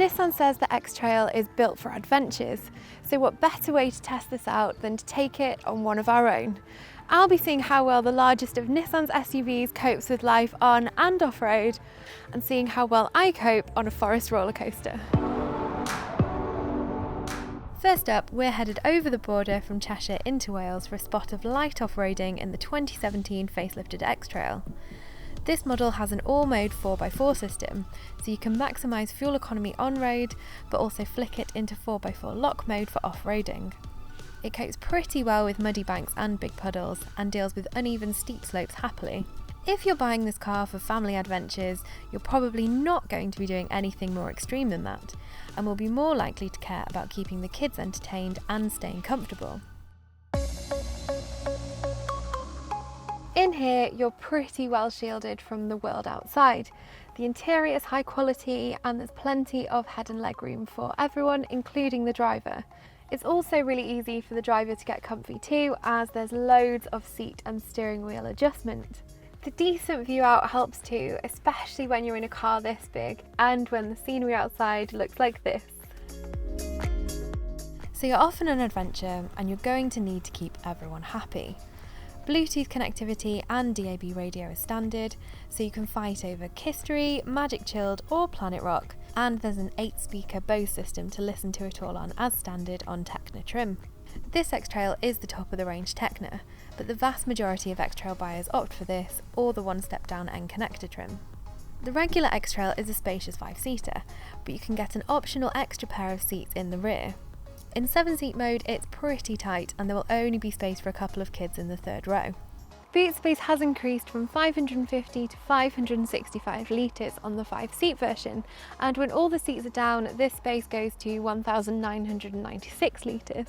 Nissan says the X Trail is built for adventures, so what better way to test this out than to take it on one of our own. I'll be seeing how well the largest of Nissan's SUVs copes with life on and off-road, and seeing how well I cope on a forest roller coaster. First up, we're headed over the border from Cheshire into Wales for a spot of light off-roading in the 2017 facelifted X Trail. This model has an all-mode 4x4 system, so you can maximise fuel economy on-road, but also flick it into 4x4 lock mode for off-roading. It copes pretty well with muddy banks and big puddles, and deals with uneven steep slopes happily. If you're buying this car for family adventures, you're probably not going to be doing anything more extreme than that, and will be more likely to care about keeping the kids entertained and staying comfortable. In here, you're pretty well shielded from the world outside. The interior is high quality and there's plenty of head and leg room for everyone, including the driver. It's also really easy for the driver to get comfy too, as there's loads of seat and steering wheel adjustment. The decent view out helps too, especially when you're in a car this big and when the scenery outside looks like this. So you're off on an adventure and you're going to need to keep everyone happy. Bluetooth connectivity and DAB radio is standard, so you can fight over Kistery, Magic Chilled or Planet Rock, and there's an 8-speaker Bose system to listen to it all on as standard on Techno trim. This X Trail is the top of the range Techno, but the vast majority of X Trail buyers opt for this or the one step down N connector trim. The regular X Trail is a spacious 5-seater, but you can get an optional extra pair of seats in the rear. In 7-seat mode, it's pretty tight and there will only be space for a couple of kids in the third row. Boot space has increased from 550 to 565 litres on the 5-seat version, and when all the seats are down, this space goes to 1,996 litres.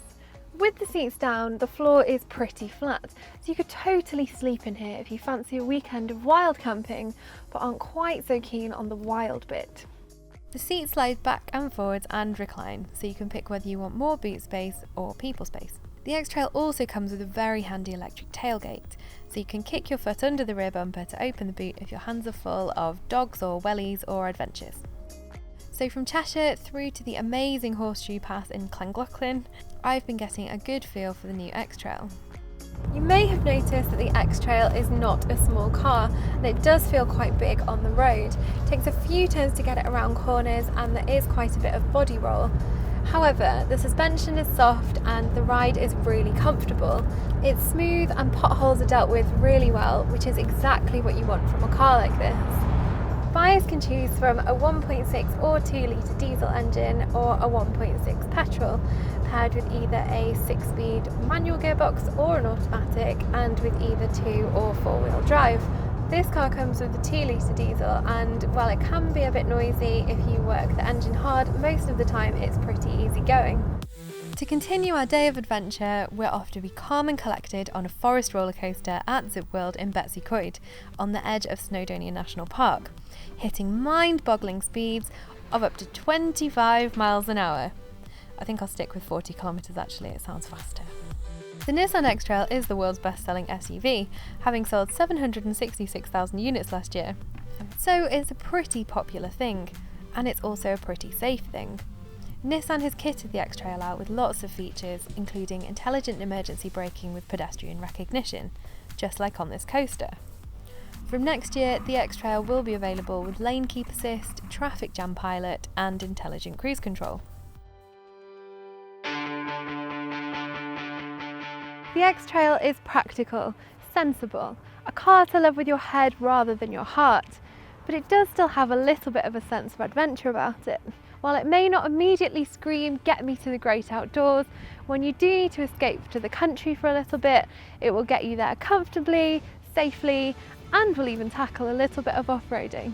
With the seats down, the floor is pretty flat, so you could totally sleep in here if you fancy a weekend of wild camping, but aren't quite so keen on the wild bit. The seats slide back and forwards and recline, so you can pick whether you want more boot space or people space. The X Trail also comes with a very handy electric tailgate, so you can kick your foot under the rear bumper to open the boot if your hands are full of dogs or wellies or adventures. So from Cheshire through to the amazing Horseshoe Pass in Llangollen, I've been getting a good feel for the new X Trail. You may have noticed that the X Trail is not a small car, and it does feel quite big on the road. It takes a few turns to get it around corners and there is quite a bit of body roll. However, the suspension is soft and the ride is really comfortable. It's smooth and potholes are dealt with really well, which is exactly what you want from a car like this. Buyers can choose from a 1.6 or 2 litre diesel engine or a 1.6 petrol, paired with either a 6-speed manual gearbox or an automatic, and with either 2 or 4-wheel drive. This car comes with a 2 litre diesel, and while it can be a bit noisy if you work the engine hard, most of the time it's pretty easy going. To continue our day of adventure, we're off to be calm and collected on a forest roller coaster at Zip World in Betsy Coed, on the edge of Snowdonia National Park, hitting mind-boggling speeds of up to 25 miles an hour. I think I'll stick with 40 kilometres actually, it sounds faster. The Nissan X Trail is the world's best-selling SUV, having sold 766,000 units last year. So it's a pretty popular thing, and it's also a pretty safe thing. Nissan has kitted the X Trail out with lots of features, including intelligent emergency braking with pedestrian recognition, just like on this coaster. From next year, the X Trail will be available with lane keep assist, traffic jam pilot, and intelligent cruise control. The X Trail is practical, sensible, a car to love with your head rather than your heart, but it does still have a little bit of a sense of adventure about it. While it may not immediately scream, "Get me to the great outdoors," when you do need to escape to the country for a little bit, it will get you there comfortably, safely, and will even tackle a little bit of off-roading.